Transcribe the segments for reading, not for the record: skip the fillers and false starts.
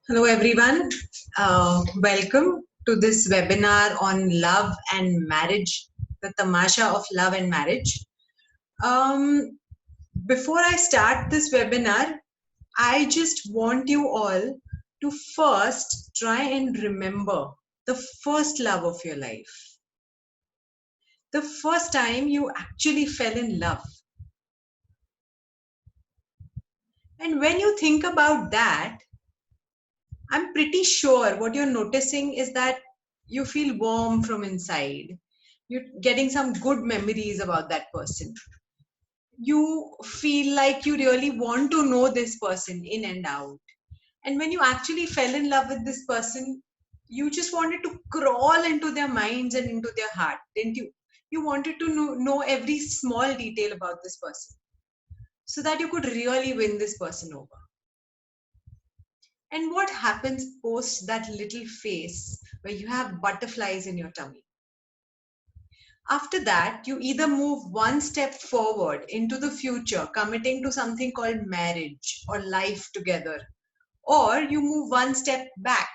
Hello, everyone. Welcome to this webinar on love and marriage, the tamasha of love and marriage. Before I start this webinar, I just want you all to first try and remember the first love of your life, the first time you actually fell in love. And when you think about that, I'm pretty sure what you're noticing is that you feel warm from inside. You're getting some good memories about that person. You feel like you really want to know this person in and out. And when you actually fell in love with this person, you just wanted to crawl into their minds and into their heart, didn't you? You wanted to know every small detail about this person so that you could really win this person over. And what happens post that little phase where you have butterflies in your tummy? After that, you either move one step forward into the future, committing to something called marriage or life together, or you move one step back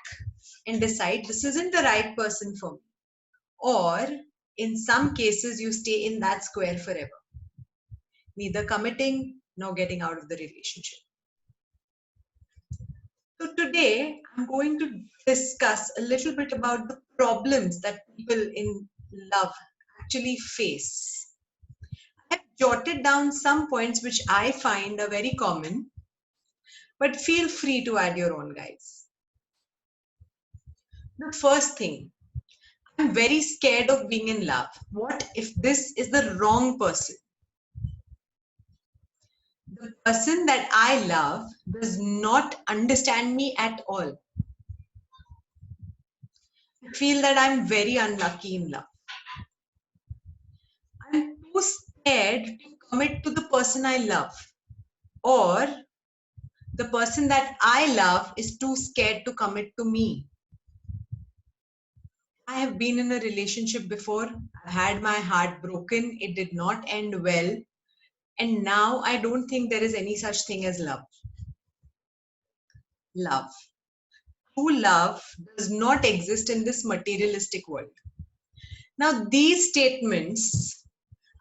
and decide this isn't the right person for me. Or in some cases, you stay in that square forever, neither committing nor getting out of the relationship. So today I'm going to discuss a little bit about the problems that people in love actually face. I've jotted down some points which I find are very common, but feel free to add your own, guys. The first thing, I'm very scared of being in love. What if this is the wrong person? The person that I love does not understand me at all. I feel that I'm very unlucky in love. I'm too scared to commit to the person I love, or the person that I love is too scared to commit to me. I have been in a relationship before. I had my heart broken. It did not end well. And now I don't think there is any such thing as love. Love. True love does not exist in this materialistic world. Now, these statements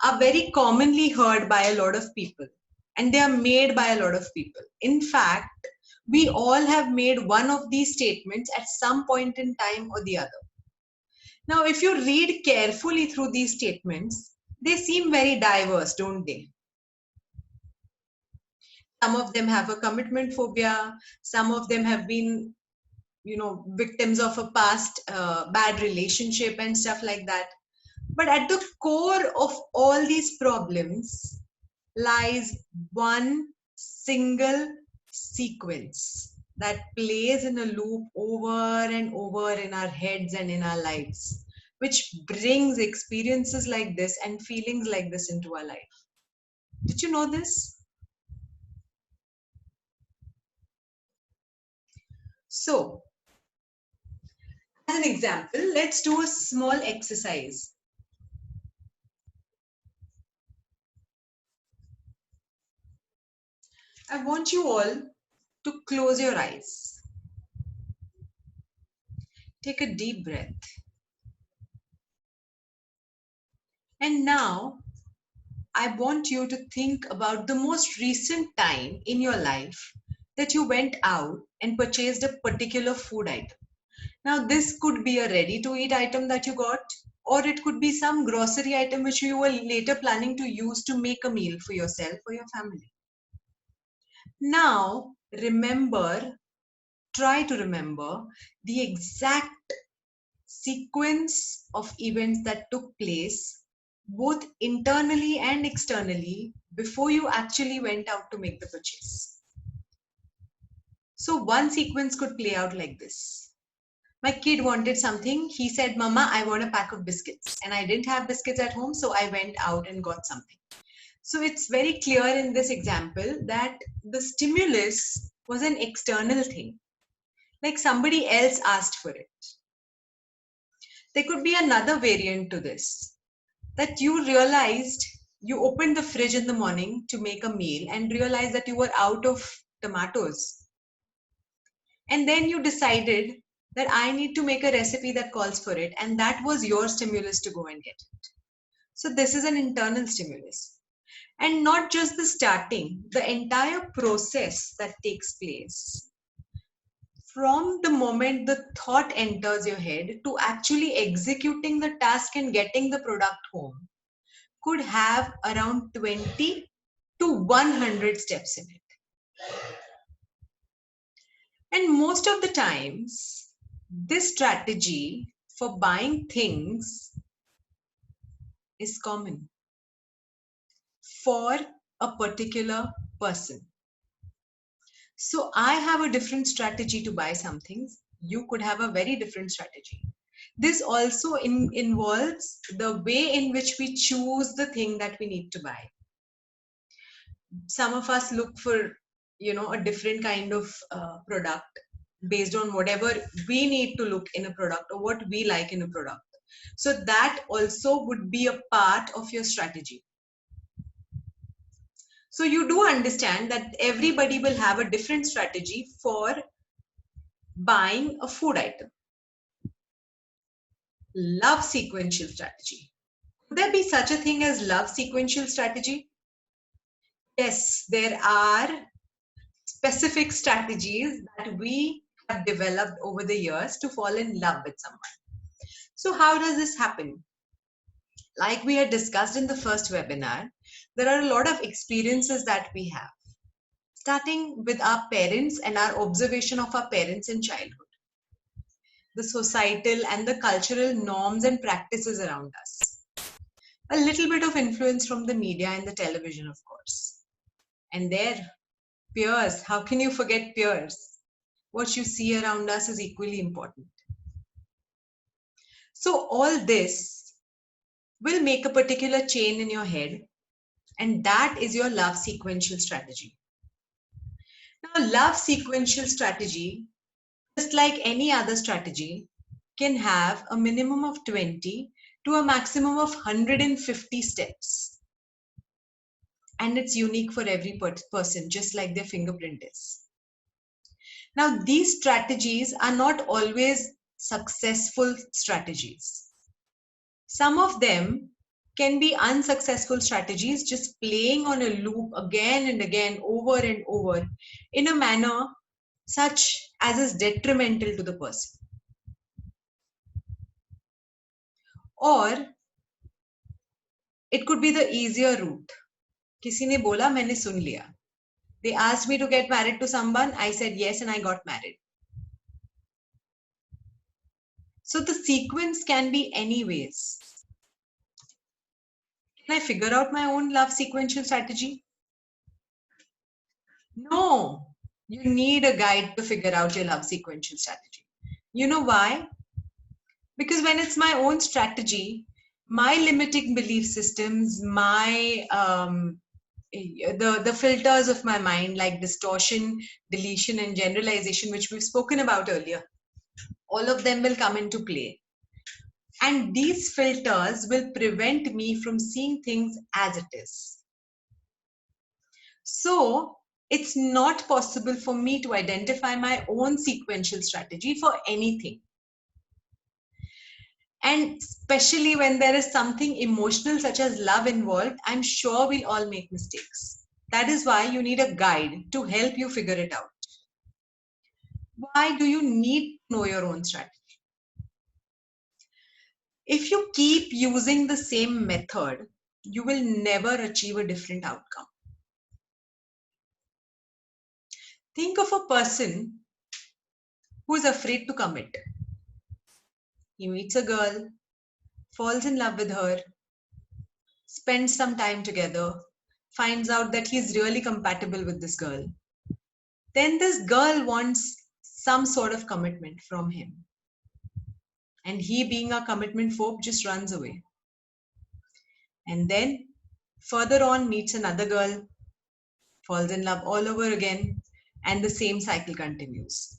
are very commonly heard by a lot of people, and they are made by a lot of people. In fact, we all have made one of these statements at some point in time or the other. Now, if you read carefully through these statements, they seem very diverse, don't they? Some of them have a commitment phobia. Some of them have been, victims of a past bad relationship and stuff like that. But at the core of all these problems lies one single sequence that plays in a loop over and over in our heads and in our lives, which brings experiences like this and feelings like this into our life. Did you know this? So, as an example, let's do a small exercise. I want you all to close your eyes. Take a deep breath. And now, I want you to think about the most recent time in your life that you went out and purchased a particular food item. Now, this could be a ready-to-eat item that you got, or it could be some grocery item which you were later planning to use to make a meal for yourself or your family. Now, try to remember the exact sequence of events that took place both internally and externally before you actually went out to make the purchase. So one sequence could play out like this. My kid wanted something. He said, Mama, I want a pack of biscuits. And I didn't have biscuits at home, so I went out and got something. So it's very clear in this example that the stimulus was an external thing, like somebody else asked for it. There could be another variant to this, that you realized you opened the fridge in the morning to make a meal and realized that you were out of tomatoes. And then you decided that I need to make a recipe that calls for it. And that was your stimulus to go and get it. So this is an internal stimulus. And not just the starting, the entire process that takes place from the moment the thought enters your head to actually executing the task and getting the product home could have around 20 to 100 steps in it. And most of the times, this strategy for buying things is common for a particular person. So I have a different strategy to buy some things. You could have a very different strategy. This also involves the way in which we choose the thing that we need to buy. Some of us look for, a different kind of product based on whatever we need to look in a product or what we like in a product. So that also would be a part of your strategy. So you do understand that everybody will have a different strategy for buying a food item. Love sequential strategy. Could there be such a thing as love sequential strategy? Yes, there are specific strategies that we have developed over the years to fall in love with someone. So how does this happen? Like we had discussed in the first webinar, there are a lot of experiences that we have, starting with our parents and our observation of our parents in childhood, the societal and the cultural norms and practices around us, a little bit of influence from the media and the television, of course, and their peers. How can you forget peers? What you see around us is equally important. So all this will make a particular chain in your head, and that is your love sequential strategy. Now, love sequential strategy, just like any other strategy, can have a minimum of 20 to a maximum of 150 steps. And it's unique for every person, just like their fingerprint is. Now, these strategies are not always successful strategies. Some of them can be unsuccessful strategies, just playing on a loop again and again, over and over, in a manner such as is detrimental to the person. Or it could be the easier route. किसी ने बोला, मैंने सुन लिया. They asked me to get married to someone. I said yes, and I got married. So the sequence can be any ways. Can I figure out my own love sequential strategy? No, you need a guide to figure out your love sequential strategy. You know why? Because when it's my own strategy, my limiting belief systems, my the filters of my mind, like distortion, deletion, and generalization, which we've spoken about earlier, all of them will come into play. And these filters will prevent me from seeing things as it is. So it's not possible for me to identify my own sequential strategy for anything. And especially when there is something emotional such as love involved, I'm sure we'll all make mistakes. That is why you need a guide to help you figure it out. Why do you need to know your own strategy? If you keep using the same method, you will never achieve a different outcome. Think of a person who is afraid to commit. He meets a girl, falls in love with her, spends some time together, finds out that he's really compatible with this girl. Then this girl wants some sort of commitment from him. And he, being a commitment phobe, just runs away. And then further on meets another girl, falls in love all over again, and the same cycle continues.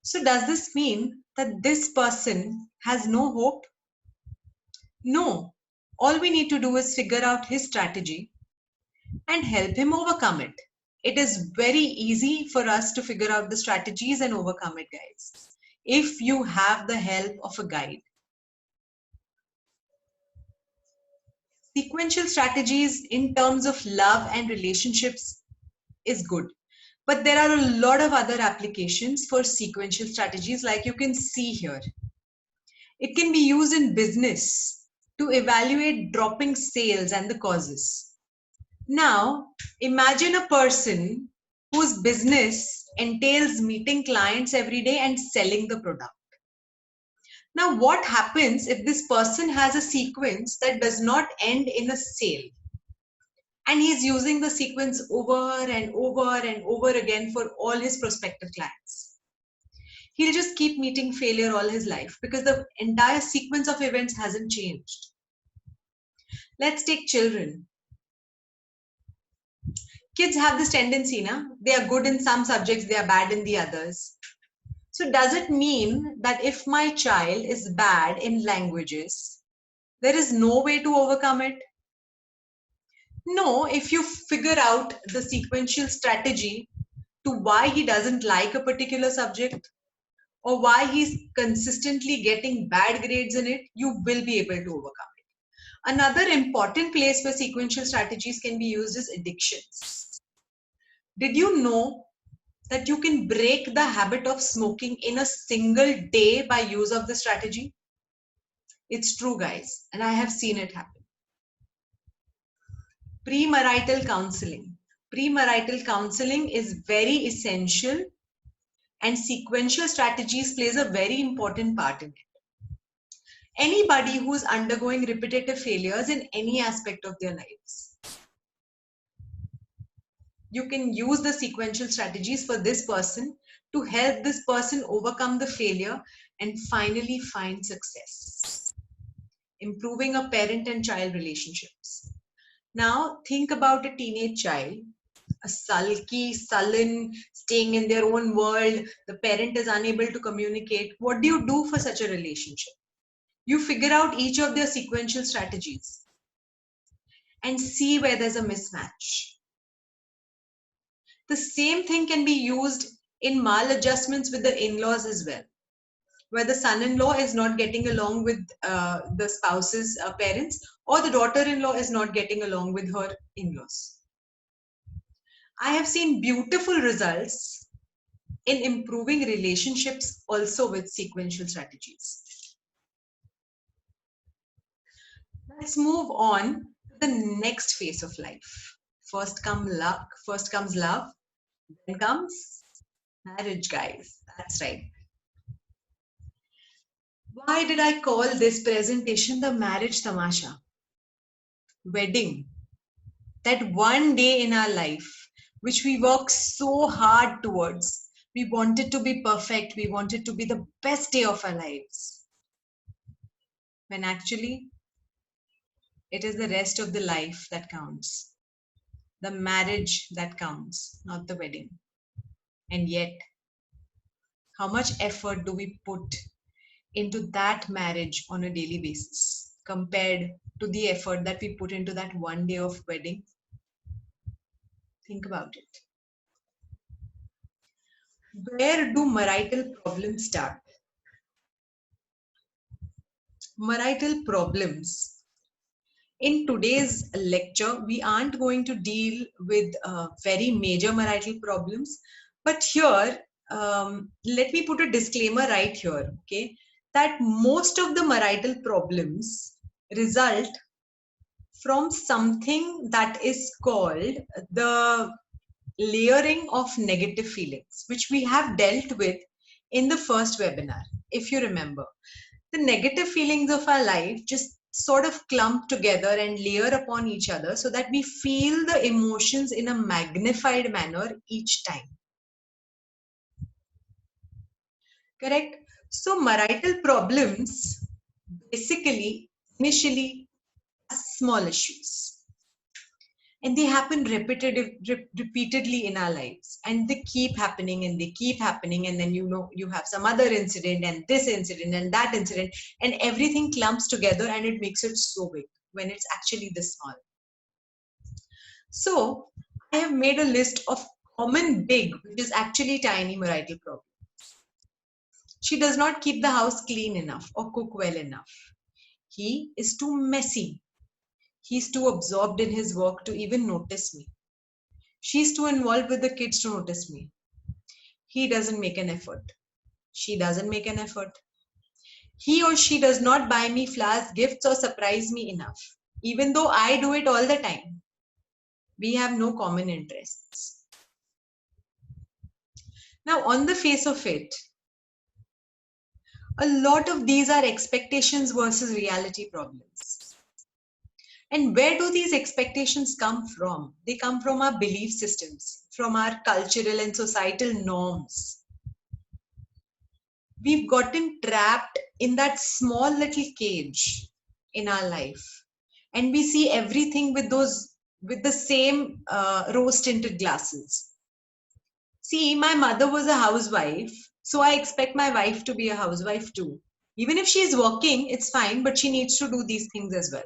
So does this mean that this person has no hope? No. All we need to do is figure out his strategy and help him overcome it it is very easy for us to figure out the strategies and overcome it, guys, if you have the help of a guide. Sequential strategies in terms of love and relationships is good, but there are a lot of other applications for sequential strategies, like you can see here. It can be used in business to evaluate dropping sales and the causes. Now, imagine a person whose business entails meeting clients every day and selling the product. Now, what happens if this person has a sequence that does not end in a sale? And he's using the sequence over and over and over again for all his prospective clients. He'll just keep meeting failure all his life because the entire sequence of events hasn't changed. Let's take children. Kids have this tendency, they are good in some subjects, they are bad in the others. So does it mean that if my child is bad in languages, there is no way to overcome it? No, if you figure out the sequential strategy to why he doesn't like a particular subject or why he's consistently getting bad grades in it, you will be able to overcome it. Another important place where sequential strategies can be used is addictions. Did you know that you can break the habit of smoking in a single day by use of the strategy? It's true, guys, and I have seen it happen. Premarital counseling. Premarital counseling is very essential, and sequential strategies plays a very important part in it. Anybody who's undergoing repetitive failures in any aspect of their lives, you can use the sequential strategies for this person to help this person overcome the failure and finally find success. Improving a parent and child relationships. Now think about a teenage child, a sulky, sullen, staying in their own world. The parent is unable to communicate. What do you do for such a relationship? You figure out each of their sequential strategies and see where there's a mismatch. The same thing can be used in maladjustments with the in-laws as well, where the son-in-law is not getting along with the spouse's parents, or the daughter-in-law is not getting along with her in-laws. I have seen beautiful results in improving relationships also with sequential strategies. Let's move on to the next phase of life. First comes love, then comes marriage, guys. That's right. Why did I call this presentation the marriage tamasha? Wedding. That one day in our life, which we work so hard towards. We want it to be perfect. We want it to be the best day of our lives. When actually, it is the rest of the life that counts. The marriage that counts, not the wedding. And yet, how much effort do we put into that marriage on a daily basis compared to the effort that we put into that one day of wedding? Think about it. Where do marital problems start? Marital problems. In today's lecture, we aren't going to deal with very major marital problems, but here, let me put a disclaimer right here, okay, that most of the marital problems result from something that is called the layering of negative feelings, which we have dealt with in the first webinar, if you remember. The negative feelings of our life just sort of clump together and layer upon each other so that we feel the emotions in a magnified manner each time. Correct? So marital problems basically initially are small issues. And they happen repeatedly in our lives, and they keep happening and they keep happening, and then you have some other incident and this incident and that incident, and everything clumps together and it makes it so big when it's actually this small. So I have made a list of common big, which is actually tiny marital problem. She does not keep the house clean enough or cook well enough. He is too messy. He's too absorbed in his work to even notice me. She's too involved with the kids to notice me. He doesn't make an effort. She doesn't make an effort. He or she does not buy me flowers, gifts, or surprise me enough, even though I do it all the time. We have no common interests. Now, on the face of it, a lot of these are expectations versus reality problems. And where do these expectations come from? They come from our belief systems, from our cultural and societal norms. We've gotten trapped in that small little cage in our life, and we see everything with the same rose tinted glasses. See, my mother was a housewife, so I expect my wife to be a housewife too. Even if she's working, it's fine, but she needs to do these things as well.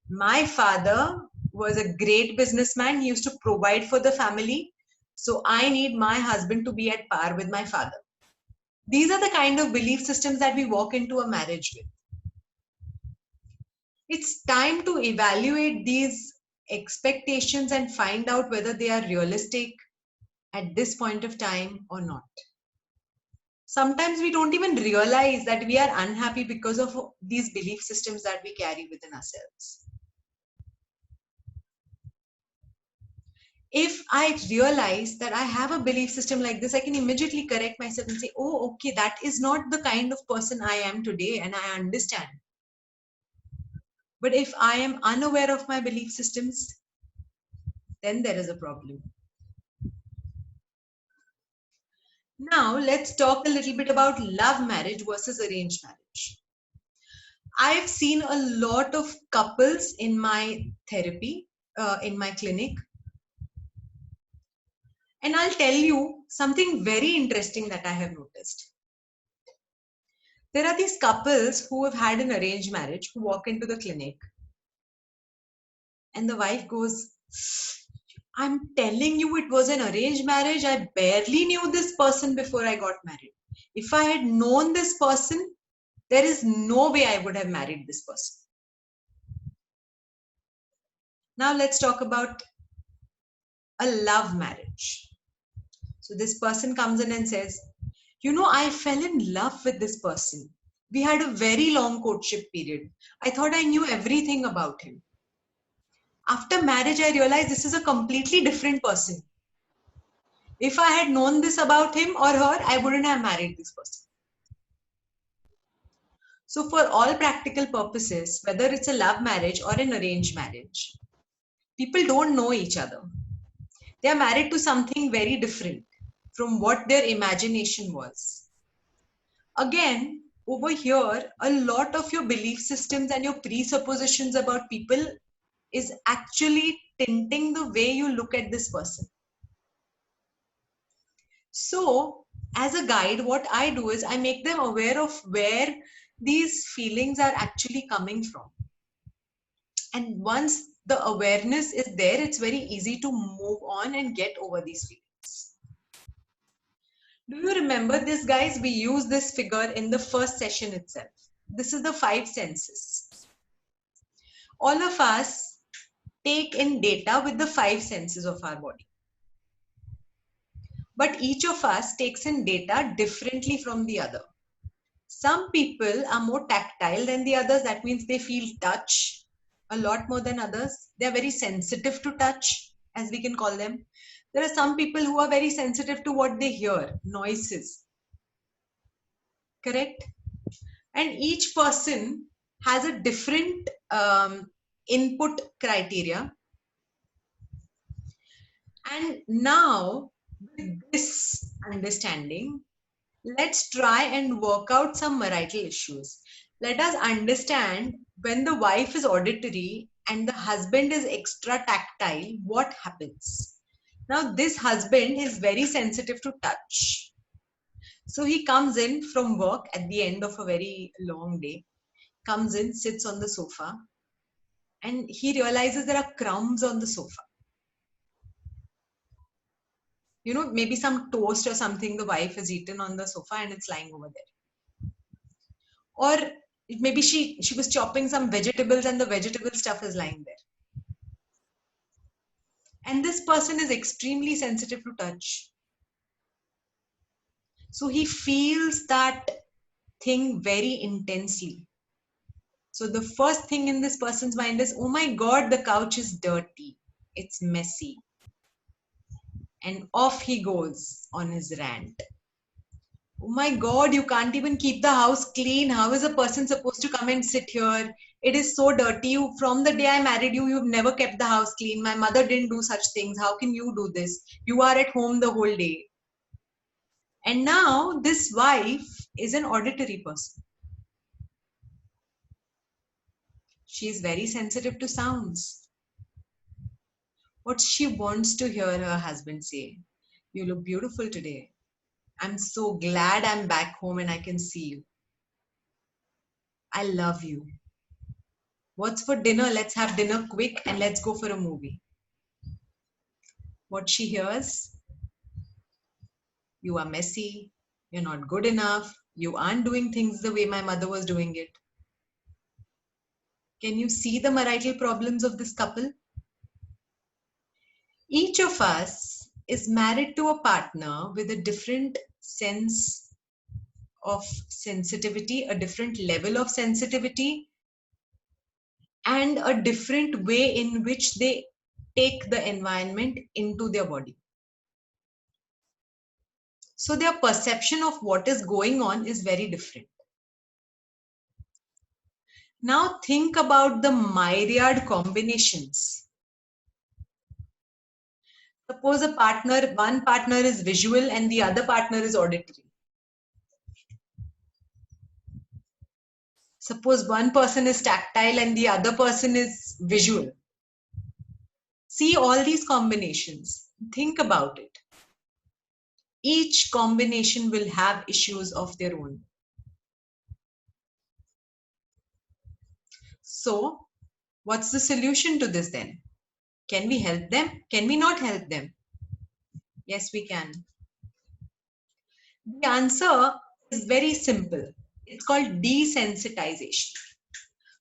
My father was a great businessman. He used to provide for the family. So I need my husband to be at par with my father. These are the kind of belief systems that we walk into a marriage with. It's time to evaluate these expectations and find out whether they are realistic at this point of time or not. Sometimes we don't even realize that we are unhappy because of these belief systems that we carry within ourselves. If I realize that I have a belief system like this, I can immediately correct myself and say, oh, okay, that is not the kind of person I am today, and I understand. But if I am unaware of my belief systems, then there is a problem. Now, let's talk a little bit about love marriage versus arranged marriage. I've seen a lot of couples in my therapy, in my clinic. And I'll tell you something very interesting that I have noticed. There are these couples who have had an arranged marriage who walk into the clinic, and the wife goes, I'm telling you, it was an arranged marriage. I barely knew this person before I got married. If I had known this person, there is no way I would have married this person. Now let's talk about a love marriage. So this person comes in and says, you know, I fell in love with this person. We had a very long courtship period. I thought I knew everything about him. After marriage, I realized this is a completely different person. If I had known this about him or her, I wouldn't have married this person. So for all practical purposes, whether it's a love marriage or an arranged marriage, people don't know each other. They are married to something very different from what their imagination was. Again, over here, a lot of your belief systems and your presuppositions about people is actually tinting the way you look at this person. So, as a guide, what I do is I make them aware of where these feelings are actually coming from. And once the awareness is there, it's very easy to move on and get over these feelings. Do you remember this, guys? We used this figure in the first session itself. This is the 5 senses. All of us take in data with the 5 senses of our body. But each of us takes in data differently from the other. Some people are more tactile than the others. That means they feel touch a lot more than others. They are very sensitive to touch, as we can call them. There are some people who are very sensitive to what they hear, noises. Correct? And each person has a different input criteria. And now, with this understanding, let's try and work out some marital issues. Let us understand when the wife is auditory and the husband is extra tactile, what happens? Now, this husband is very sensitive to touch. So he comes in from work at the end of a very long day, comes in, sits on the sofa, and he realizes there are crumbs on the sofa. maybe some toast or something the wife has eaten on the sofa and it's lying over there. Or maybe she was chopping some vegetables and the vegetable stuff is lying there. And this person is extremely sensitive to touch. So he feels that thing very intensely. So the first thing in this person's mind is, oh my God, the couch is dirty. It's messy. And off he goes on his rant. Oh my God, you can't even keep the house clean. How is a person supposed to come and sit here? It is so dirty. From the day I married you, you've never kept the house clean. My mother didn't do such things. How can you do this? You are at home the whole day. And now this wife is an auditory person. She is very sensitive to sounds. What she wants to hear her husband say, you look beautiful today. I'm so glad I'm back home and I can see you. I love you. What's for dinner? Let's have dinner quick and let's go for a movie. What she hears, you are messy, you're not good enough, you aren't doing things the way my mother was doing it. Can you see the marital problems of this couple? Each of us is married to a partner with a different sense of sensitivity, a different level of sensitivity, and a different way in which they take the environment into their body. So their perception of what is going on is very different. Now think about the myriad combinations. Suppose one partner is visual and the other partner is auditory. Suppose one person is tactile and the other person is visual. See all these combinations. Think about it. Each combination will have issues of their own. So, what's the solution to this then? Can we help them? Can we not help them? Yes, we can. The answer is very simple. It's called desensitization.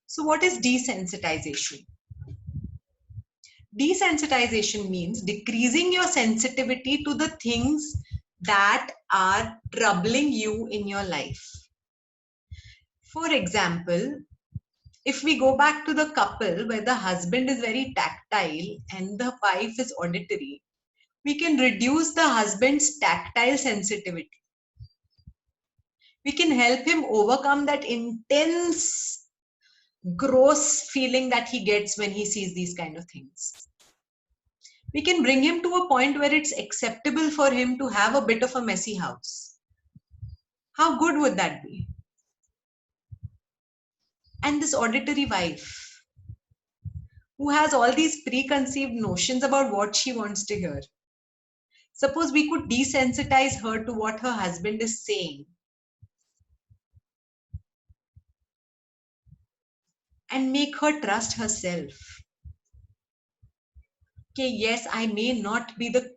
So, what is desensitization? Desensitization means decreasing your sensitivity to the things that are troubling you in your life. For example, if we go back to the couple where the husband is very tactile and the wife is auditory, we can reduce the husband's tactile sensitivity. We can help him overcome that intense, gross feeling that he gets when he sees these kind of things. We can bring him to a point where it's acceptable for him to have a bit of a messy house. How good would that be? And this auditory wife, who has all these preconceived notions about what she wants to hear. Suppose we could desensitize her to what her husband is saying and make her trust herself. Okay, yes, I may not be the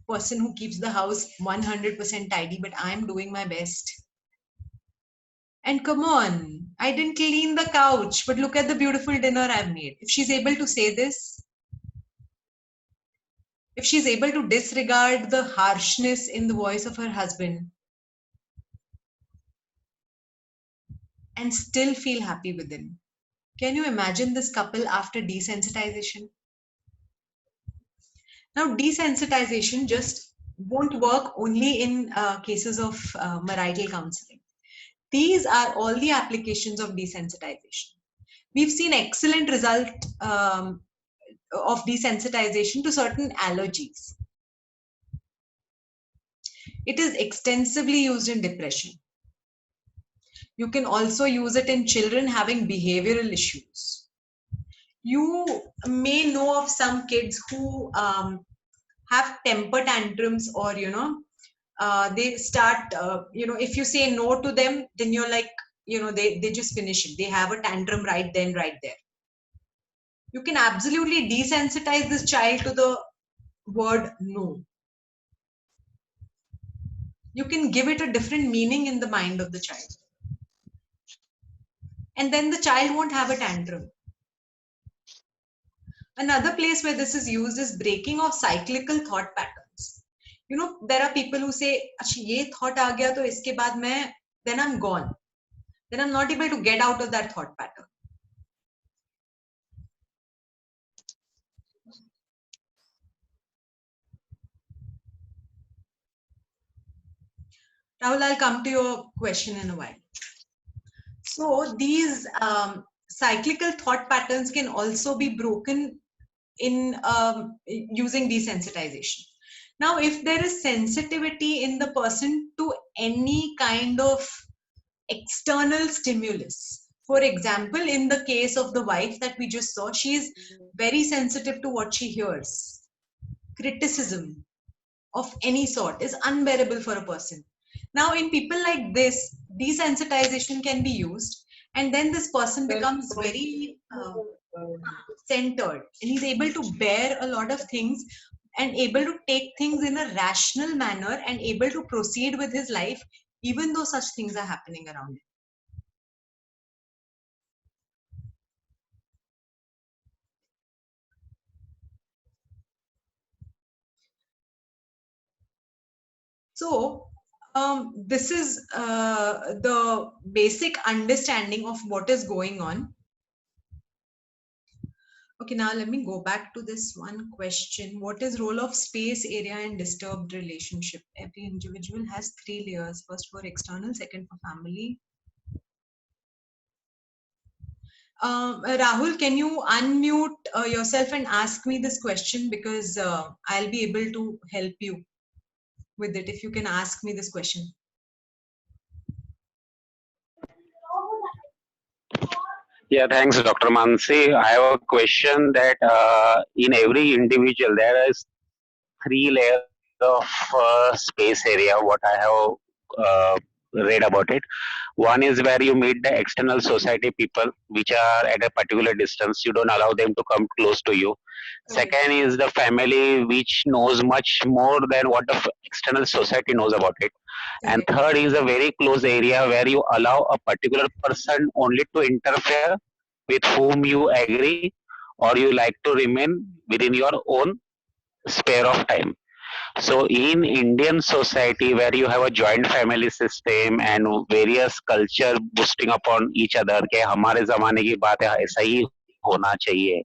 person who keeps the house 100% tidy, but I'm doing my best. And come on, I didn't clean the couch, but look at the beautiful dinner I've made. If she's able to say this, if she's able to disregard the harshness in the voice of her husband and still feel happy within, can you imagine this couple after desensitization? Now, desensitization just won't work only in cases of marital counseling. These are all the applications of desensitization. We've seen excellent result of desensitization to certain allergies. It is extensively used in depression. You can also use it in children having behavioral issues. You may know of some kids who have temper tantrums, or they start if you say no to them, then you're like, they just finish it. They have a tantrum right then, right there. You can absolutely desensitize this child to the word no. you can give it a different meaning in the mind of the child. And then the child won't have a tantrum. Another place where this is used is breaking of cyclical thought patterns. You know, there are people who say, "Achha, ye thought aa gaya, to iske baad main, then I'm gone. Then I'm not able to get out of that thought pattern." Rahul, I'll come to your question in a while. So these cyclical thought patterns can also be broken in using desensitization. Now, if there is sensitivity in the person to any kind of external stimulus, for example, in the case of the wife that we just saw, she is very sensitive to what she hears. Criticism of any sort is unbearable for a person. Now, in people like this, desensitization can be used, and then this person becomes very centered, and he's able to bear a lot of things and able to take things in a rational manner and able to proceed with his life even though such things are happening around him. So this is the basic understanding of what is going on. Okay, now let me go back to this one question. What is role of space, area, and disturbed relationship? Every individual has 3 layers. First for external, second for family. Rahul, can you unmute yourself and ask me this question, because I'll be able to help you with it if you can ask me this question. Yeah, thanks, Dr. Mansi. I have a question that in every individual there is 3 layers of space area. What I have read about it. One is where you meet the external society people, which are at a particular distance. You don't allow them to come close to you. Correct. Second is the family, which knows much more than what the external society knows about it. And Correct. third is a very close area where you allow a particular person only to interfere with whom you agree, or you like to remain within your own spare of time. So in Indian society where you have a joint family system and various culture boosting upon each other के हमारे जमाने की बात है ऐसा ही होना चाहिए.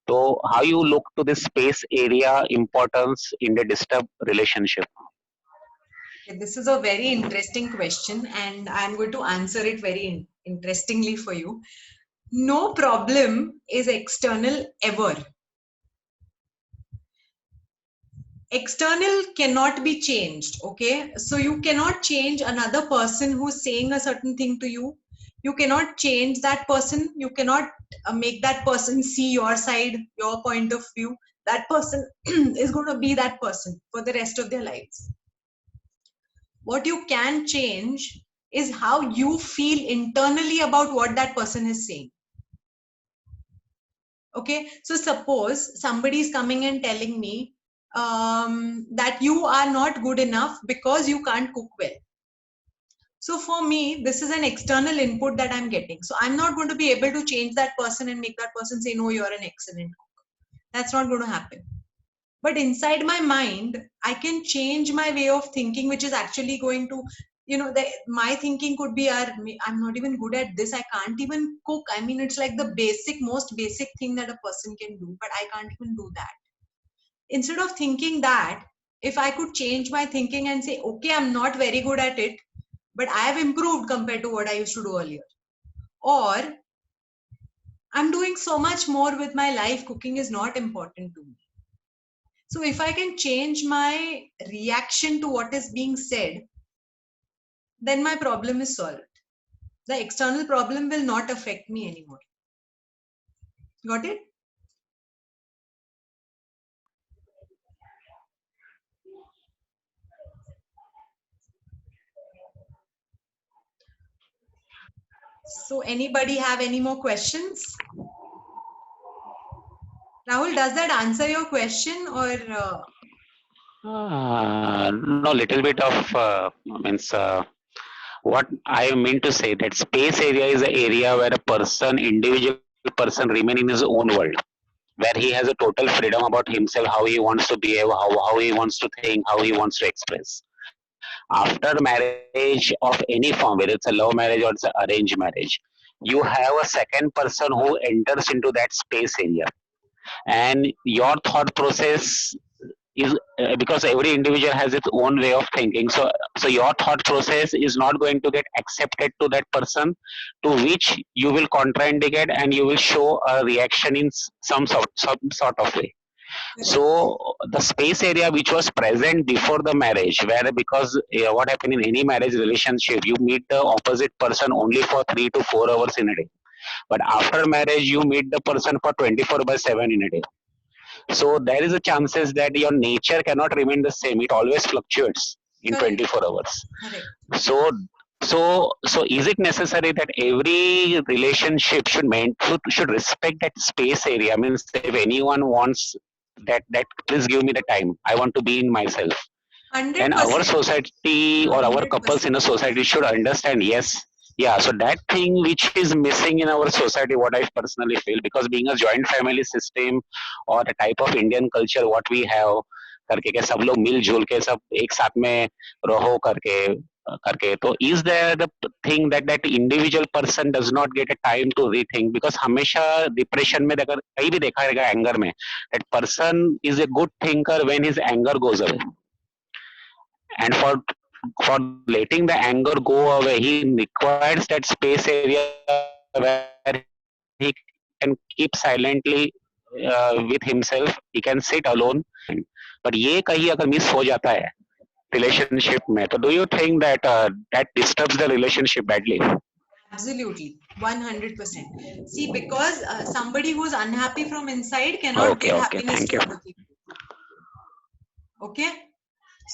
So how you look to this space area importance in the disturbed relationship? This is a very interesting question, and I'm going to answer it very interestingly for you. No problem is external ever. External cannot be changed, okay? So you cannot change another person who's saying a certain thing to you. You cannot change that person. You cannot make that person see your side, your point of view. That person is going to be that person for the rest of their lives. What you can change is how you feel internally about what that person is saying. Okay, so suppose somebody is coming and telling me that you are not good enough because you can't cook well. So for me, this is an external input that I'm getting. So I'm not going to be able to change that person and make that person say, no, you're an excellent cook. That's not going to happen. But inside my mind, I can change my way of thinking, which is actually going to, you know, my thinking could be, I'm not even good at this. I can't even cook. I mean, it's like the most basic thing that a person can do, but I can't even do that. Instead of thinking that, if I could change my thinking and say, okay, I'm not very good at it, but I have improved compared to what I used to do earlier. Or I'm doing so much more with my life, cooking is not important to me. So if I can change my reaction to what is being said, then my problem is solved. The external problem will not affect me anymore. Got it? So anybody have any more questions? Rahul, does that answer your question, or No, little bit of means what I mean to say that space area is an area where a person, individual person, remain in his own world, where he has a total freedom about himself, how he wants to behave, how he wants to think, how he wants to express. After marriage of any form, whether it's a love marriage or it's an arranged marriage, you have a second person who enters into that space area, and your thought process is because every individual has its own way of thinking, so your thought process is not going to get accepted to that person, to which you will contraindicate and you will show a reaction in some sort of way. Correct. So the space area which was present before the marriage, where because what happened in any marriage relationship, you meet the opposite person only for 3 to 4 hours in a day, but after marriage you meet the person for 24/7 in a day. So there is a chances that your nature cannot remain the same. It always fluctuates in Correct. 24 hours. Correct. So so is it necessary that every relationship should respect that space area? Means if anyone wants that please give me the time. I want to be in myself. And our 100%. society or our couples 100%. in a society should understand, yes, yeah, so that thing which is missing in our society, what I personally feel, because being a joint family system or the type of Indian culture what we have करके के सब लोग मिलजुल के सब एक साथ में रहो करके तो is there the thing that individual person does not get a time to rethink, because हमेशा डिप्रेशन में अगर कहीं भी देखा रहेगा एंगर में, that person is a good thinker when his anger goes away, and for letting the anger go away he requires that space area where he can keep silently with himself, he can sit alone. But ये कहीं अगर miss हो जाता है relationship में, तो do you think that that disturbs the relationship badly? Absolutely. 100%. See, because somebody who's unhappy from inside cannot Okay, give okay, happiness thank to you. other people. Okay?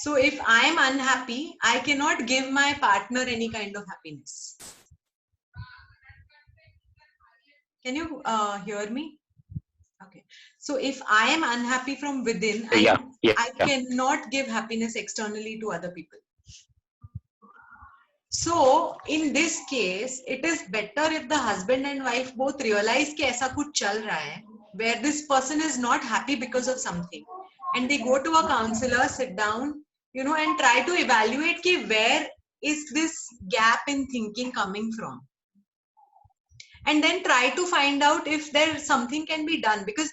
So if I'm unhappy, I cannot give my partner any kind of happiness. Can you hear me? Okay. So if I am unhappy from within, Yeah, I cannot give happiness externally to other people. So in this case, it is better if the husband and wife both realize कि ऐसा कुछ चल रहा है, where this person is not happy because of something, and they go to a counselor, sit down, and try to evaluate कि where is this gap in thinking coming from, and then try to find out if there something can be done. Because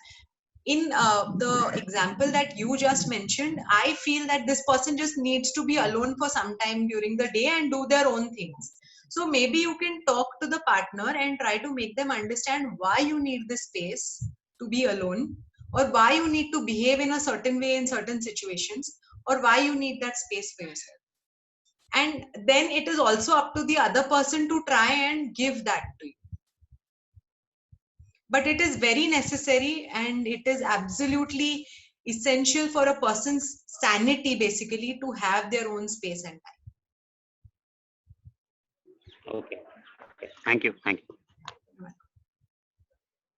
in the example that you just mentioned, I feel that this person just needs to be alone for some time during the day and do their own things. So maybe you can talk to the partner and try to make them understand why you need this space to be alone, or why you need to behave in a certain way in certain situations, or why you need that space for yourself. And then it is also up to the other person to try and give that to you. But it is very necessary, and it is absolutely essential for a person's sanity basically to have their own space and time. Okay, thank you.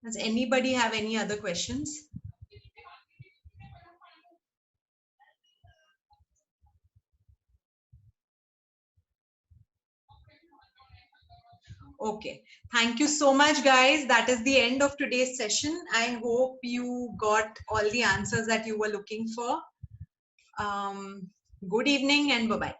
Does anybody have any other questions? Okay, thank you so much, guys. That is the end of today's session. I hope you got all the answers that you were looking for. Good evening and bye-bye.